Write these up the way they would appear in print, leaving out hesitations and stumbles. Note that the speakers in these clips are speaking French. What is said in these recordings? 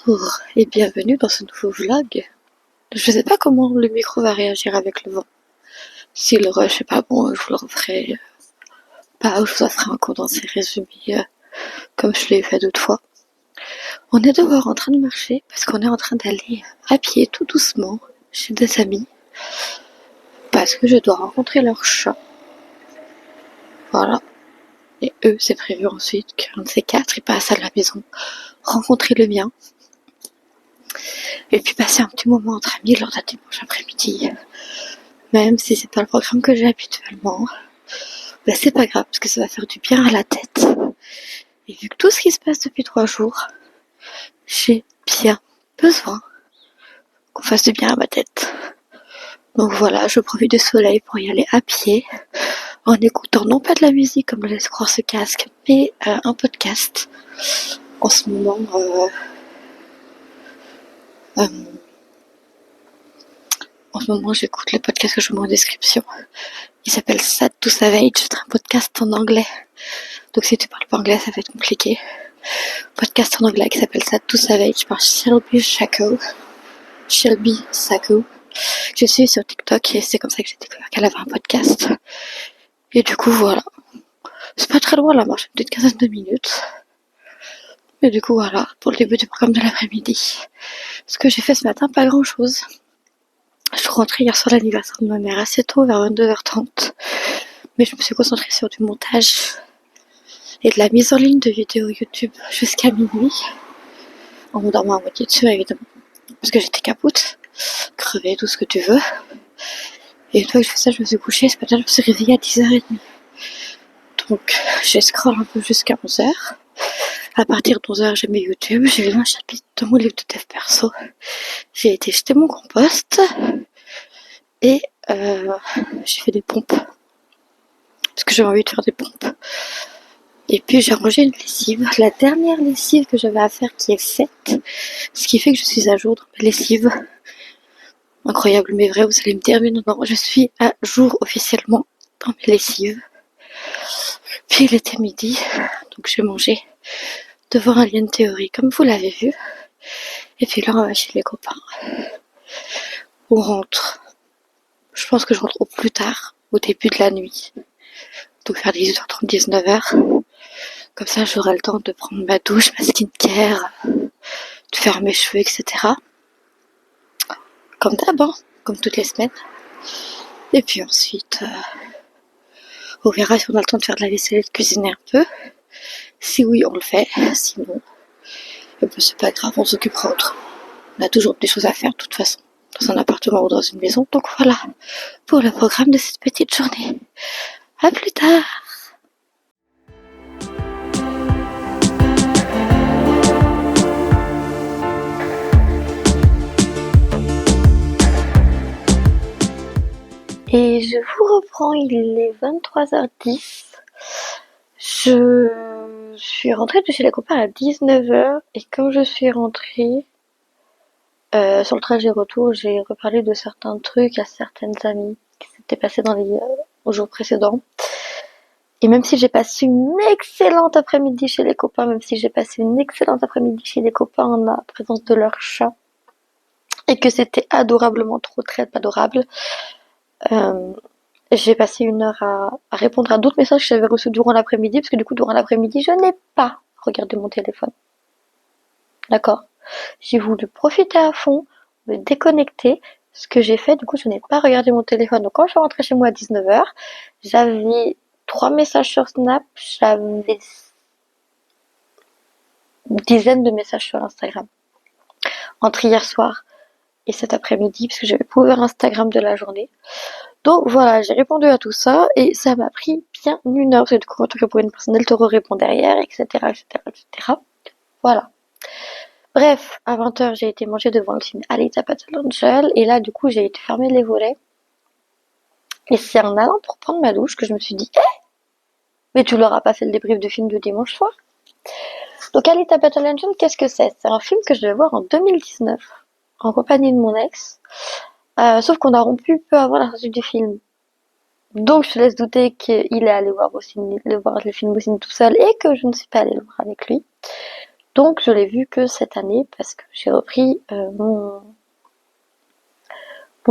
Bonjour et bienvenue dans ce nouveau vlog. Je sais pas comment le micro va réagir avec le vent. Si le rush est pas bon, je vous le referai pas, je vous en ferai un condensé résumé comme je l'ai fait d'autres fois. On est dehors en train de marcher parce qu'on est en train d'aller à pied tout doucement chez des amis parce que je dois rencontrer leur chat. Voilà. Et eux, c'est prévu ensuite qu'un de ces quatre, ils passent à la maison rencontrer le mien. Et puis passer un petit moment entre amis lors d'un dimanche après-midi. Même si c'est pas le programme que j'ai habituellement, ben c'est pas grave parce que ça va faire du bien à la tête. Et vu que tout ce qui se passe depuis 3 jours, j'ai bien besoin qu'on fasse du bien à ma tête. Donc voilà, je profite du soleil pour y aller à pied, en écoutant non pas de la musique comme le laisse croire ce casque, mais un podcast. En ce moment, j'écoute le podcast que je vous mets en description. Il s'appelle Sad to Savage, c'est un podcast en anglais. Donc si tu parles pas anglais, ça va être compliqué. Podcast en anglais qui s'appelle Sad to Savage par Shelby Sacco. Je suis sur TikTok et c'est comme ça que j'ai découvert qu'elle avait un podcast. Et du coup, voilà. C'est pas très loin la marche, une petite quinzaine de minutes. Et du coup, voilà, pour le début du programme de l'après-midi. Ce que j'ai fait ce matin, pas grand chose. Je suis rentrée hier soir à l'anniversaire de ma mère assez tôt, vers 22h30. Mais je me suis concentrée sur du montage et de la mise en ligne de vidéos YouTube jusqu'à minuit. En me dormant à moitié dessus, évidemment. Parce que j'étais capoute, crevée, tout ce que tu veux. Et une fois que je fais ça, je me suis couchée. Ce matin, je me suis réveillée à 10h30. Donc, j'ai scroll un peu jusqu'à 11h. À partir de 11h, j'ai mis YouTube. J'ai lu un chapitre de mon livre de dev perso. J'ai été jeter mon compost. Et j'ai fait des pompes. Parce que j'avais envie de faire des pompes. Et puis j'ai rangé une lessive, la dernière lessive que j'avais à faire qui est faite, ce qui fait que je suis à jour dans mes lessives. Incroyable mais vrai, vous allez me dire, mais non, je suis à jour officiellement dans mes lessives. Puis il était midi, donc je vais manger devant un lien de théorie comme vous l'avez vu. Et puis là on va chez les copains. On rentre, je pense que je rentre au plus tard, au début de la nuit. Donc vers 18h30, 19h. Comme ça, j'aurai le temps de prendre ma douche, ma skincare, de faire mes cheveux, etc. Comme d'hab, hein, comme toutes les semaines. Et puis ensuite, on verra si on a le temps de faire de la vaisselle et de cuisiner un peu. Si oui, on le fait. Sinon, c'est pas grave, on s'occupera autrement. On a toujours des choses à faire de toute façon, dans un appartement ou dans une maison. Donc voilà, pour le programme de cette petite journée. À plus tard! Et je vous reprends, il est 23h10. Je suis rentrée de chez les copains à 19h et quand je suis rentrée, sur le trajet retour, j'ai reparlé de certains trucs à certaines amies qui s'étaient passés dans les jours précédents. Et même si j'ai passé une excellente après-midi chez les copains, en la présence de leur chat, et que c'était adorablement trop très adorable, j'ai passé 1 heure à répondre à d'autres messages que j'avais reçus durant l'après-midi, parce que du coup, durant l'après-midi, je n'ai pas regardé mon téléphone. D'accord? J'ai voulu profiter à fond, me déconnecter. Ce que j'ai fait, du coup, je n'ai pas regardé mon téléphone. Donc, quand je suis rentrée chez moi à 19h, j'avais 3 messages sur Snap, j'avais une dizaine de messages sur Instagram. Entre hier soir et cet après-midi, parce que j'avais pas ouvert Instagram de la journée. Donc voilà, j'ai répondu à tout ça et ça m'a pris bien 1 heure. Parce que du coup, quand tu réponds à une personne, elle te répond derrière, etc., etc., etc. Voilà. Bref, à 20h, j'ai été manger devant le film Alita Battle Angel et là, du coup, j'ai été fermer les volets. Et c'est en allant pour prendre ma douche que je me suis dit, mais tu leur as pas fait le débrief du film de dimanche soir? Donc Alita Battle Angel, qu'est-ce que c'est? C'est un film que je devais voir en 2019, en compagnie de mon ex. Sauf qu'on a rompu peu avant la sortie du film. Donc je te laisse douter qu'il est allé voir le film au ciné tout seul et que je ne suis pas allée le voir avec lui. Donc je l'ai vu que cette année parce que j'ai repris mon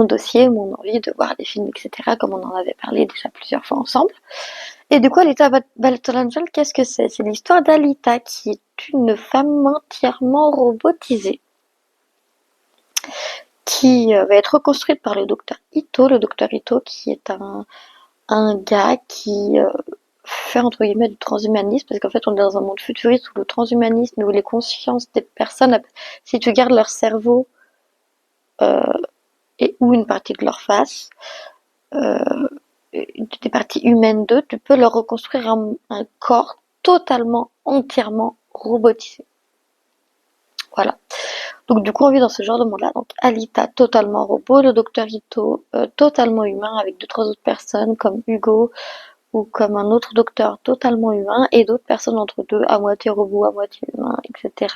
dossier, mon envie de voir des films, etc. comme on en avait parlé déjà plusieurs fois ensemble. Et du coup, Alita Battle Angel, qu'est-ce que c'est? C'est l'histoire d'Alita qui est une femme entièrement robotisée qui va être reconstruite par le docteur Ito. Le docteur Ito qui est un gars qui fait entre guillemets du transhumanisme parce qu'en fait on est dans un monde futuriste où le transhumanisme, où les consciences des personnes, si tu gardes leur cerveau et ou une partie de leur face, des parties humaines d'eux, tu peux leur reconstruire un corps totalement, entièrement robotisé. Voilà. Donc du coup on vit dans ce genre de monde-là. Donc Alita totalement robot, le docteur Ito totalement humain avec 2-3 autres personnes comme Hugo ou comme un autre docteur totalement humain et d'autres personnes entre deux à moitié robot, à moitié humain, etc.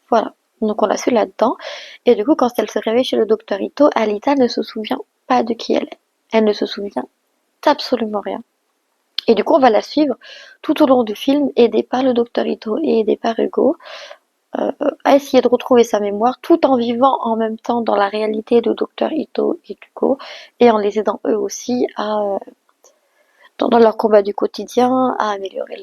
Voilà. Donc on la suit là-dedans. Et du coup quand elle se réveille chez le docteur Ito, Alita ne se souvient pas de qui elle est. Elle ne se souvient absolument rien. Et du coup on va la suivre tout au long du film, aidée par le docteur Ito et aidée par Hugo, à essayer de retrouver sa mémoire tout en vivant en même temps dans la réalité de Dr Ito et Hugo et en les aidant eux aussi à dans leur combat du quotidien à améliorer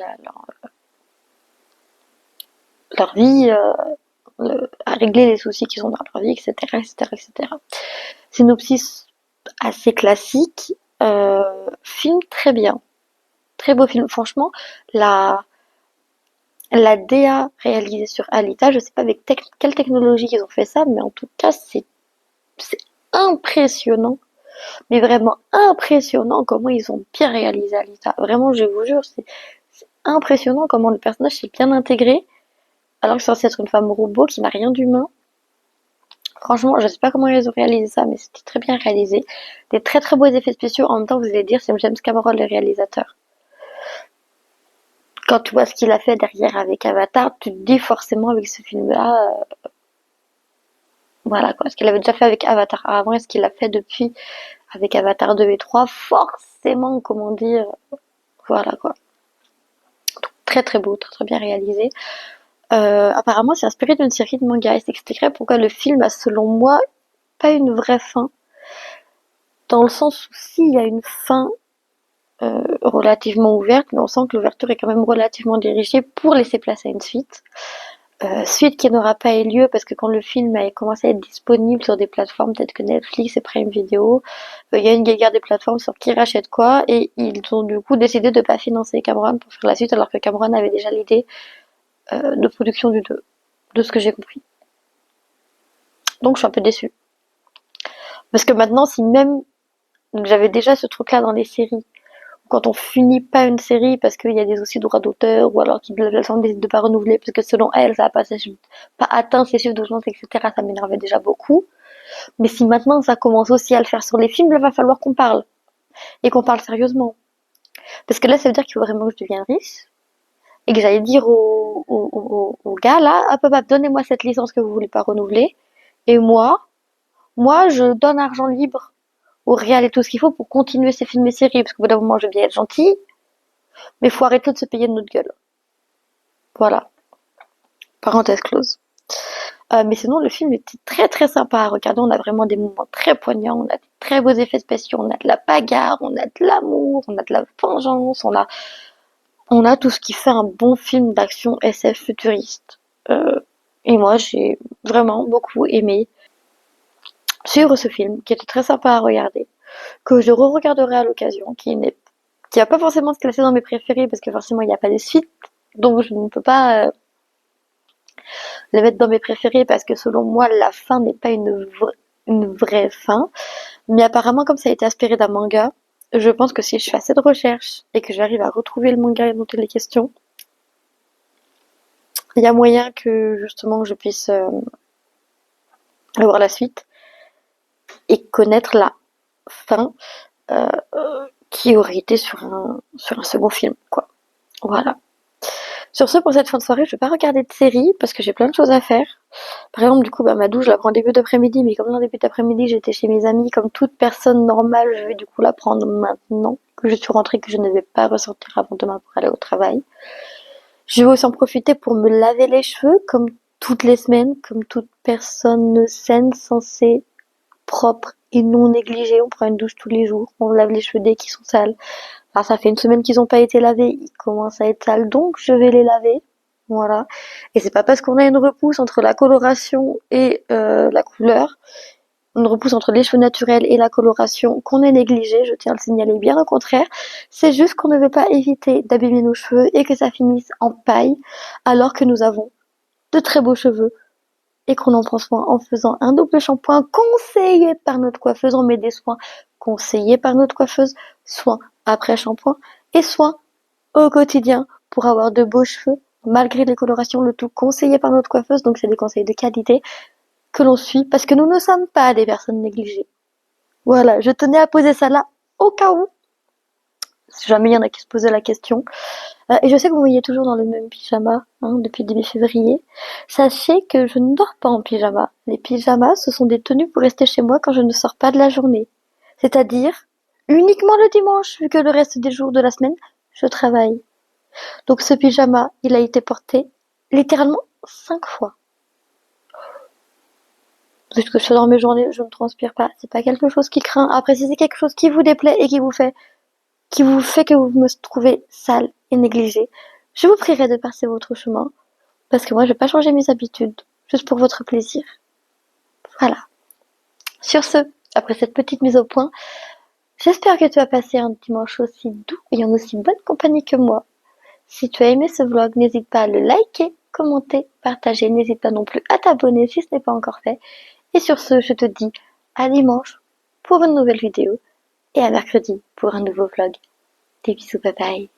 leur vie, à régler les soucis qu'ils ont dans leur vie, etc., etc., etc. Synopsis assez classique, film très bien, très beau film. Franchement, la DA réalisée sur Alita, je sais pas avec quelle technologie ils ont fait ça, mais en tout cas c'est impressionnant, mais vraiment impressionnant comment ils ont bien réalisé Alita. Vraiment, je vous jure, c'est impressionnant comment le personnage s'est bien intégré, alors que c'est censé être une femme robot qui n'a rien d'humain. Franchement, je sais pas comment ils ont réalisé ça, mais c'était très bien réalisé. Des très très beaux effets spéciaux. En même temps, vous allez dire, c'est James Cameron le réalisateur. Quand tu vois ce qu'il a fait derrière avec Avatar, tu te dis forcément avec ce film-là, voilà quoi, ce qu'il avait déjà fait avec Avatar avant et ce qu'il a fait depuis avec Avatar 2 et 3, forcément, comment dire, voilà quoi. Donc, très très beau, très très bien réalisé. Apparemment, c'est inspiré d'une série de mangas et c'est expliquerait pourquoi le film a, selon moi, pas une vraie fin. Dans le sens où s'il y a une fin relativement ouverte, mais on sent que l'ouverture est quand même relativement dirigée pour laisser place à une suite. Suite qui n'aura pas eu lieu parce que quand le film a commencé à être disponible sur des plateformes telles que Netflix et Prime Video, il y a une guéguerre des plateformes sur qui rachète quoi et ils ont du coup décidé de pas financer Cameron pour faire la suite alors que Cameron avait déjà l'idée de production du 2, de ce que j'ai compris. Donc je suis un peu déçue. Parce que maintenant, si même j'avais déjà ce truc-là dans les séries, quand on finit pas une série parce qu'il y a des soucis de droits d'auteur ou alors qu'ils décident de pas renouveler parce que selon elle ça a pas atteint ses chiffres d'audience, etc., ça m'énervait déjà beaucoup. Mais si maintenant ça commence aussi à le faire sur les films, il va falloir qu'on parle et qu'on parle sérieusement, parce que là ça veut dire qu'il faut vraiment que je devienne riche et que j'aille dire au gars là, hop hop hop, donnez-moi cette licence que vous voulez pas renouveler et moi je donne argent libre au réal et tout ce qu'il faut pour continuer ces films et séries, parce qu'au bout d'un moment je vais bien être gentil, mais faut arrêter de se payer de notre gueule. Voilà. Parenthèse close. Mais sinon, le film était très très sympa à regarder. On a vraiment des moments très poignants, on a des très beaux effets spéciaux, on a de la bagarre, on a de l'amour, on a de la vengeance, on a tout ce qui fait un bon film d'action SF futuriste. Et moi, j'ai vraiment beaucoup aimé suivre ce film, qui était très sympa à regarder, que je re-regarderai à l'occasion, qui va pas forcément se classer dans mes préférés, parce que forcément il n'y a pas de suite, donc je ne peux pas les mettre dans mes préférés parce que selon moi la fin n'est pas une vraie fin, mais apparemment comme ça a été inspiré d'un manga, je pense que si je fais assez de recherches et que j'arrive à retrouver le manga dont il est question, il y a moyen que justement je puisse avoir la suite et connaître la fin qui aurait été sur un second film, quoi. Voilà. Sur ce, pour cette fin de soirée, je vais pas regarder de série parce que j'ai plein de choses à faire. Par exemple, du coup, ma douche, je la prends en début d'après-midi, mais comme en début d'après-midi, j'étais chez mes amis, comme toute personne normale, je vais du coup la prendre maintenant que je suis rentrée, que je ne vais pas ressortir avant demain pour aller au travail. Je vais aussi en profiter pour me laver les cheveux, comme toutes les semaines, comme toute personne saine, censée, propre et non négligée. On prend une douche tous les jours, on lave les cheveux dès qu'ils sont sales. Alors ça fait une semaine qu'ils n'ont pas été lavés, ils commencent à être sales, donc je vais les laver. Voilà. Et c'est pas parce qu'on a une repousse entre la coloration et la couleur, une repousse entre les cheveux naturels et la coloration qu'on est négligé, je tiens à le signaler, bien au contraire. C'est juste qu'on ne veut pas éviter d'abîmer nos cheveux et que ça finisse en paille, alors que nous avons de très beaux cheveux et qu'on en prend soin en faisant un double shampoing conseillé par notre coiffeuse. On met des soins conseillés par notre coiffeuse, soins après shampoing et soins au quotidien pour avoir de beaux cheveux malgré les colorations, le tout conseillé par notre coiffeuse. Donc c'est des conseils de qualité que l'on suit parce que nous ne sommes pas des personnes négligées. Voilà, je tenais à poser ça là au cas où, si jamais il y en a qui se posaient la question. Et je sais que vous me voyez toujours dans le même pyjama depuis début février. Sachez que je ne dors pas en pyjama. Les pyjamas, ce sont des tenues pour rester chez moi quand je ne sors pas de la journée. C'est-à-dire uniquement le dimanche, vu que le reste des jours de la semaine, je travaille. Donc ce pyjama, il a été porté littéralement 5 fois. C'est ce que je fais dans mes journées, je ne transpire pas. C'est pas quelque chose qui craint. Après, si c'est quelque chose qui vous déplaît et qui vous fait que vous me trouvez sale et négligée, je vous prierai de passer votre chemin. Parce que moi, je vais pas changer mes habitudes. Juste pour votre plaisir. Voilà. Sur ce, après cette petite mise au point, j'espère que tu as passé un dimanche aussi doux et en aussi bonne compagnie que moi. Si tu as aimé ce vlog, n'hésite pas à le liker, commenter, partager. N'hésite pas non plus à t'abonner si ce n'est pas encore fait. Et sur ce, je te dis à dimanche pour une nouvelle vidéo et à mercredi pour un nouveau vlog. Des bisous, bye bye.